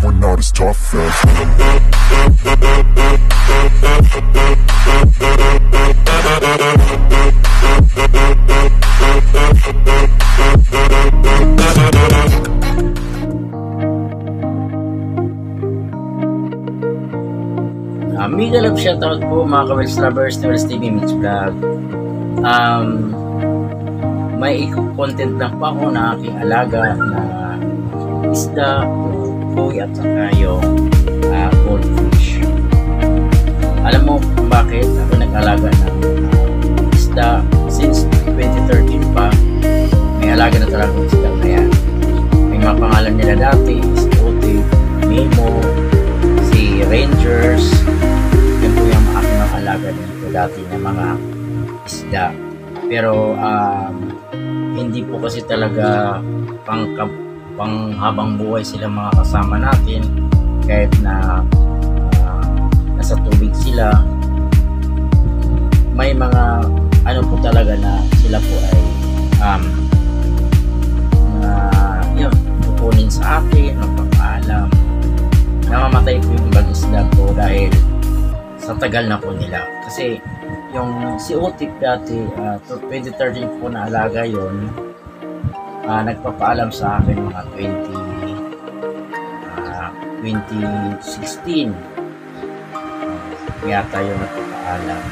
we're not as tough as. Mega love shoutout po mga ka-Wells lovers ni Wells TV Mix Vlog. May content lang po ako na aking alaga na isda, koi at saka yung goldfish. Alam mo kung bakit ako nag-alaga ng isda since 2013 pa. May alaga na talaga ng isda na yan. May mga pangalan nila dati, Ote, Nemo, si Rangers. Yan po yung aking mga alaga dito dati na mga isda. Pero hindi po kasi talaga pang habang buhay sila mga kasama natin kahit na nasa tubig sila. May mga ano po talaga na sila po ay yun, kukunin sa atin o pang-alam. Namamatay po yung ibang isda po dahil sa tagal na po nila. Kasi yung si Otik dati 2013 po na alaga yun, nagpapaalam sa akin mga 2016 yata yung nagpapaalam.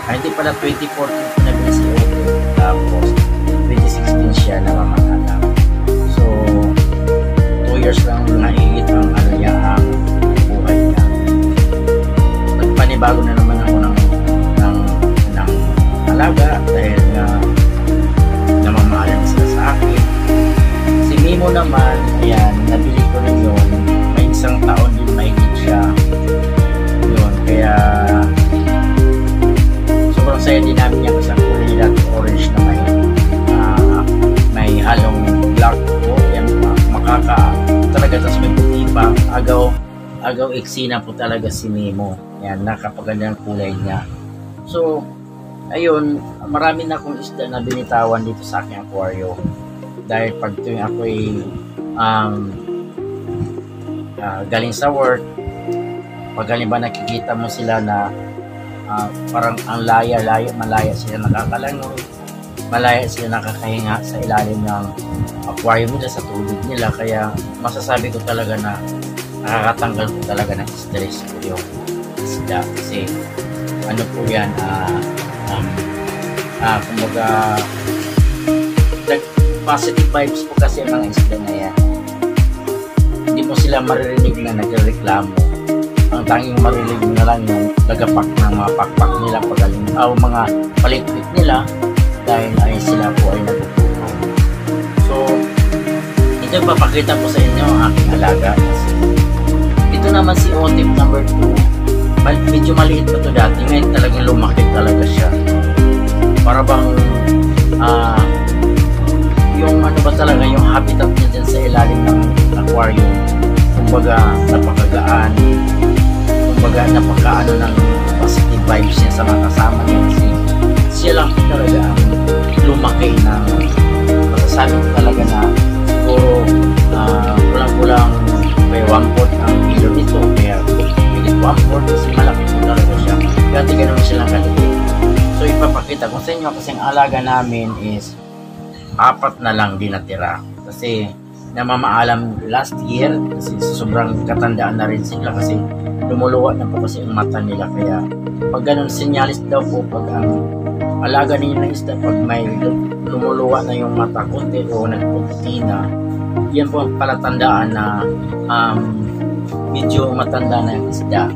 Hindi pala 2014 po nabili si Otik, tapos 2016 siya namamaalam. So 2 years lang nahigit ang ano niya, ang buhay niya. Nagpanibago na naman ako ng alaga dahil nga namamahalan sila sa akin. Si Mimo naman, ayan, nabili ko rin yun. May isang taon din mahigit siya yun, kaya sobrang saya din namin niya kasi ang kulay nila orange na may halong black po. Yan, makaka talaga, tas may puti pa, agaw eksina po talaga si Mimo. Yan, nakapaganda ang kulay niya. So ayun, marami na akong isda na binitawan dito sa aking aquarium. Dahil pag tuwing ako'y galing sa work, pag halimbawa nakikita mo sila na parang ang malaya sila nakakalangoy, malaya sila nakakahinga sa ilalim ng aquarium nila, sa tubig nila. Kaya masasabi ko talaga na nakakatanggal ko talaga ng stress ko yung isda. Kasi ano po yan, kumbaga positive vibes po kasi ang mga isda na yan. Hindi mo sila maririnig na nagreklamo. Ang tanging maririnig na lang yung nagapak ng mga pakpak nila pagaling mga palitpit nila dahil ay sila po ay nagpupulong. So ito papakita po sa inyo ang aking alaga. Ito naman si Otip number 2. Medyo maliit pa to dati, ngayon talagang lumaki talaga siya. Para bang yung ano ba talaga yung habitat niya dyan sa ilalim ng aquarium, kumbaga napakagaan, kumbaga napakaano ng positive vibes niya sa mga kasama niya. Kasi siya lang talaga ang lumaki ng masasabi ko talaga na siguro kulang-kulang may 1/4 ang kilo nito, kaya higit 1/4 kasi malaki po talaga siya. Dati ganun silang kaliit. So ipapakita ko sa inyo kasi ang alaga namin is 4 na lang din natira. Kasi namamaalam last year kasi sobrang katandaan na rin sila kasi lumuluwa na po kasi ang mata nila. Kaya pag ganun sinyalis daw po pag ang alaga ninyo ng isda, pag may lumuluwa na yung mata konti o nagpuputi na, yan po ang palatandaan na medyo matanda na yung isda.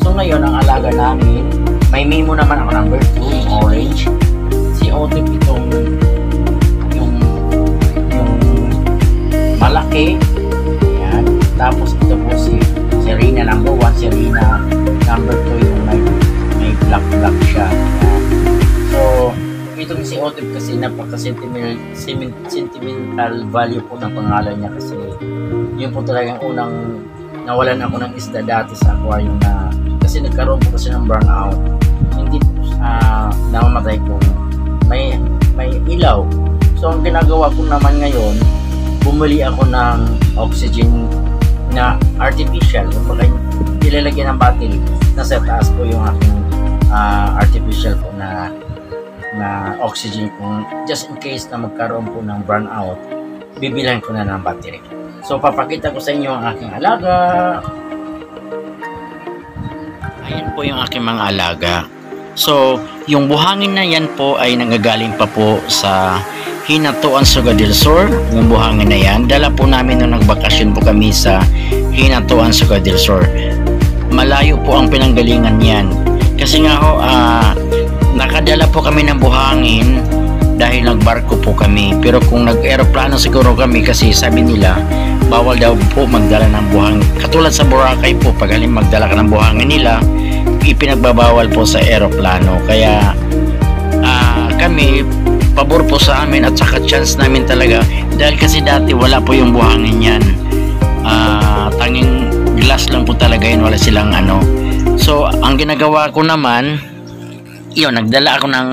So ngayon ang alaga namin, may Mimo naman ako number 2, yung orange. Si Otip itong yung malaki. Ayan. Tapos ito po si Serena number 1, Serena number 2 yung may black siya. Ayan. So itong si Otip kasi napaka-sentimental value po ng pangalan niya kasi yun po talagang unang nawalan ako ng isda dati sa aquarium na kasi nagkaroon po kasi ng burnout. Hindi namamatay ko. May ilaw. So ang ginagawa ko naman ngayon, bumili ako ng oxygen na artificial, kumbaga ilalagyan ng battery. Nasa taas po yung aking artificial po na oxygen kung just in case na magkaroon po ng burnout, bibilhan ko na ng battery. So papakita ko sa inyo ang aking alaga. Ayan po yung aking mga alaga. So yung buhangin na yan po ay nanggagaling pa po sa Hinatuan, Surigao del Sur. Yung buhangin na yan, dala po namin nung nagbakasyon po kami sa Hinatuan, Surigao del Sur. Malayo po ang pinanggalingan yan. Kasi nga ho, nakadala po kami ng buhangin dahil nagbarko po kami. Pero kung nag-aeroplano siguro kami, kasi sabi nila bawal daw po magdala ng buhangin. Katulad sa Boracay po, pag halim magdala ka ng buhangin nila, ipinagbabawal po sa aeroplano. Kaya kami, pabor po sa amin at saka chance namin talaga, dahil kasi dati wala po yung buhangin yan. Tanging glass lang po talaga yun, wala silang ano. So ang ginagawa ko naman, yun, nagdala ako ng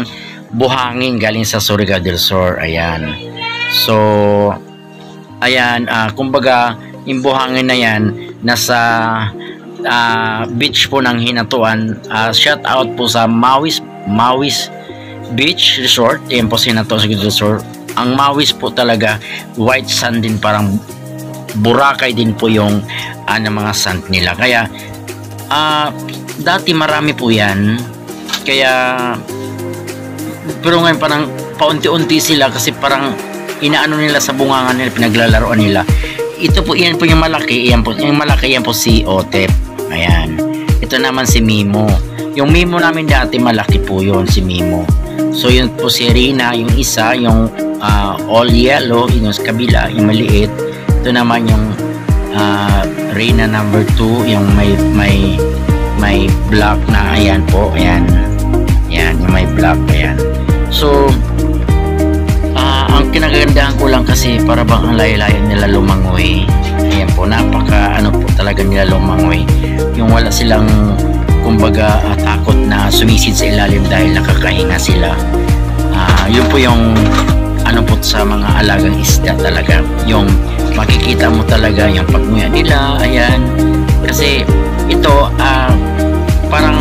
buhangin galing sa Surigao del Sur. Ayan. So ayan, kumbaga yung buhangin na yan nasa beach po ng Hinatuan. Shout out po sa Mawis Beach Resort. Yan po sa Hinatuan, Surigao del Sur. Ang Mawis po talaga white sand din, parang Boracay din po yung mga sand nila. Kaya dati marami po yan. Kaya pero ngayon parang paunti-unti sila, kasi parang inaano nila sa bungangan nila, pinaglalaroan nila. Ito po, yan po yung malaki. Yan po, yung malaki, yan po si Otep. Ayan. Ito naman si Mimo. Yung Mimo namin dati, malaki po yun, si Mimo. So yun po si Rina, yung isa, yung all yellow, yung sa kabila, yung maliit. Ito naman yung Rina number 2, yung may black na, ayan po, ayan. Ayan, yung may black, ayan. So ang kinagagandahan ko lang kasi para bang ang layo-layo nila lumangoy. Ayan po, napaka ano po talaga nila lumangoy. Yung wala silang kumbaga takot na sumisid sa ilalim dahil nakakahinga sila. Yun po yung ano po sa mga alagang isda talaga. Yung makikita mo talaga yung pagmuya nila. Ayan. Kasi ito parang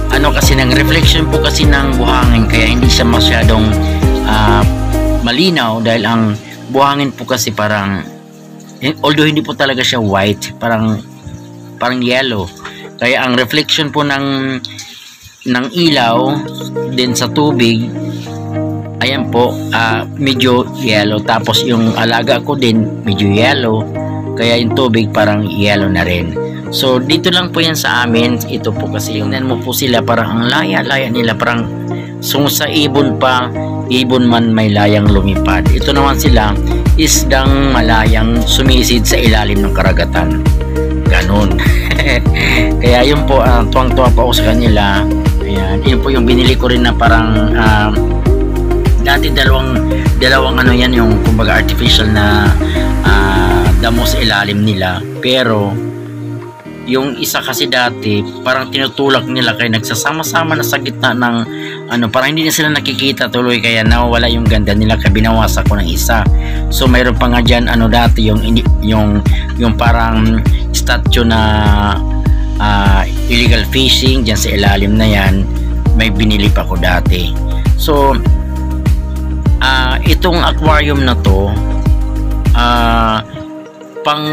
ano kasi ng reflection po kasi ng buhangin, kaya hindi siya masyadong malinaw, dahil ang buhangin po kasi parang, although hindi po talaga siya white, parang yellow. Kaya ang reflection po ng ilaw din sa tubig, ayan po, medyo yellow. Tapos yung alaga ko din medyo yellow, kaya yung tubig parang yellow na rin. So dito lang po yan sa amin. Ito po kasi yung mo po sila, parang ang laya-laya nila, parang sa ibon pa, ibon man may layang lumipad. Ito naman sila, isdang malayang sumisid sa ilalim ng karagatan. Ganon. Kaya yun po, tuwang-tuwa po ako sa kanila. Ayan, yun po yung binili ko rin na parang dati dalawang ano yan, yung kumbaga artificial na damo sa ilalim nila. Pero yung isa kasi dati parang tinutulak nila, kaya nagsasama-sama na sa gitna ng parang hindi na sila nakikita tuloy, kaya nawawala yung ganda nila, kaya binawasan ko ng isa. So mayroon pa nga dyan dati yung parang statue na illegal fishing dyan sa ilalim na yan, may binili pa ko dati. So itong aquarium na to, pang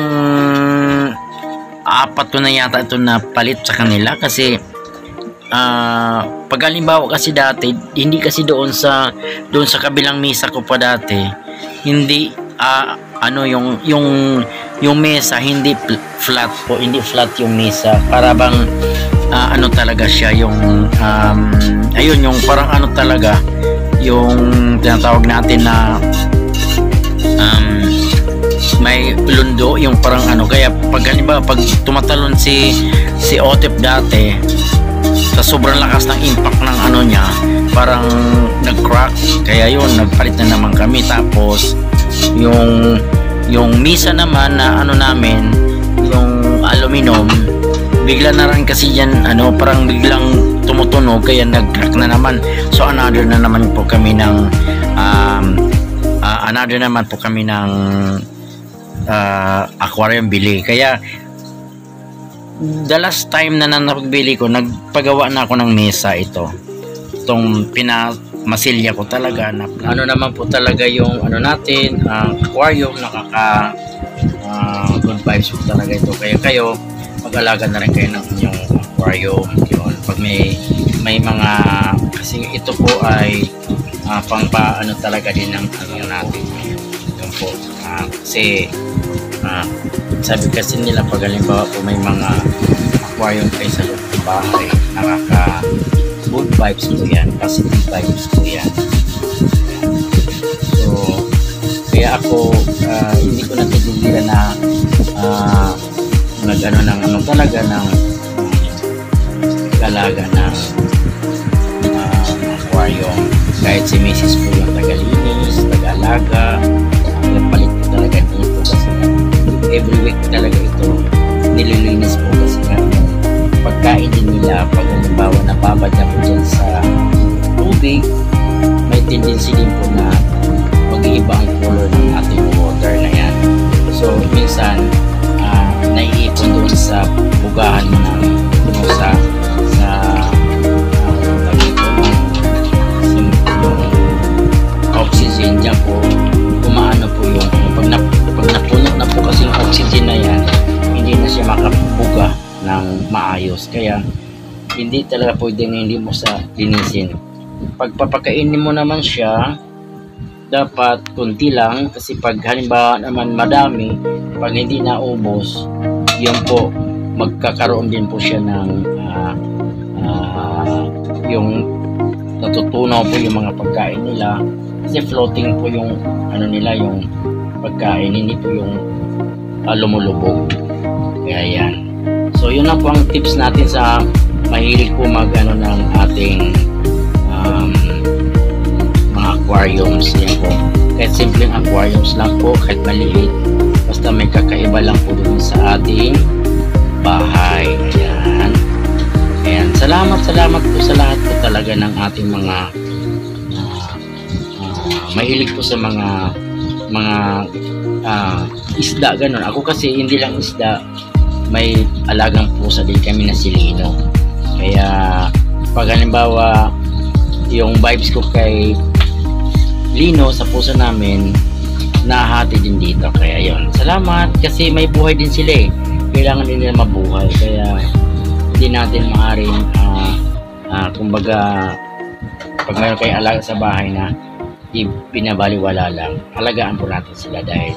apat ko na yata ito na palit sa kanila, kasi pag halimbawa kasi dati, hindi kasi doon sa kabilang mesa ko pa dati, hindi yung mesa hindi flat po, hindi flat yung mesa, para bang talaga siya yung ayun, yung parang talaga yung tinatawag natin na may lundo, yung parang kaya pag halimbawa pag tumatalon si Otep dati, sa sobrang lakas ng impact ng niya, parang nag-crack. Kaya yun, nagpalit na naman kami. Tapos yung misa naman na namin, yung aluminum, bigla na rin kasi yan parang biglang tumutunog, kaya nag-crack na naman. So another naman po kami ng aquarium bili. Kaya the last time na napagbili ko, nagpagawa na ako ng mesa ito. Itong pinamasilya ko talaga na ano naman po talaga yung ano natin, aquarium, good vibes po talaga ito. Kaya kayo mag-alaga na rin kayo ng inyong aquarium. Yun. Pag may mga, kasi ito po ay pangpaano talaga din ng ano natin. Yun po. Kasi sabi kasi nila pag halimbawa po may mga aquarium kayo sa loob ng bahay, good vibes po yan, positive vibes po yan. So kaya ako hindi ko natigilan na nag-ano ng ano talaga ng galaga ng aquarium. Kahit si Mrs. po yung tagalinis, tagalaga, nagpalit po talaga dito kasi every week talaga ito nililinis po kasi pagkain din nila pag halimbawa nababad na po dyan sa tubig, may tendency din po na mag-iiba ang color ng ating water na yan. So minsan naiipon doon sa bugahan mo ng sa oxygen dyan po, kumaano po yung pag napuno na po kasi yung oxygen na yan, hindi na siya makabuga ng maayos. Kaya hindi talaga pwedeng hindi mo sa linisin. Pag papakainin mo naman siya, dapat kunti lang, kasi pag halimbawa naman madami, pag hindi naubos, yun po magkakaroon din po siya ng yung natutunaw po yung mga pagkain nila, kasi floating po yung ano nila, yung pagkain, hindi po yung lumulubog. Kaya yan. So yun na po ang tips natin sa mahilig po mag ano ng ating mga aquariums. Yan po, kahit simpleng aquariums lang po, kahit maliit, basta may kakaiba lang po dun sa ating bahay. Ayan. Ayan. Salamat po sa lahat po talaga ng ating mga mahilig po sa mga isda, ganun. Ako kasi hindi lang isda, may alagang pusa din kami na si Lino. Kaya pag halimbawa yung vibes ko kay Lino sa pusa namin, nahati din dito. Kaya yon, salamat, kasi may buhay din sila eh. Kailangan din nila mabuhay. Kaya hindi natin maaaring kumbaga pag mayroon kayong alaga sa bahay na pinabaliwala lang, alagaan po natin sila dahil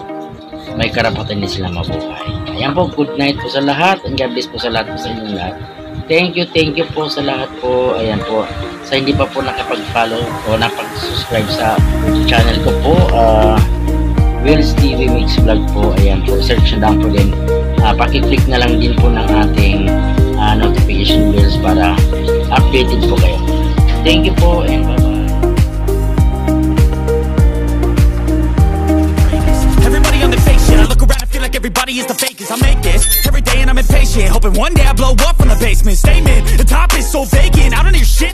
may karapatan din sila mabuhay. Ayan po, good night po sa lahat, and God bless po sa lahat po sa inyong lahat. Thank you po sa lahat po. Ayan po, sa hindi pa po nakapag-follow o nakapag-subscribe sa channel ko po, Will's TV Mix Vlog po. Ayan po, search down po din. Pakiclick na lang din po ng ating notification bells para updated po kayo. Thank you po, and bye-bye. Everybody is the fakest. I make this every day and I'm impatient, hoping one day I blow up from the basement. Statement, the top is so vacant, I don't hear shit.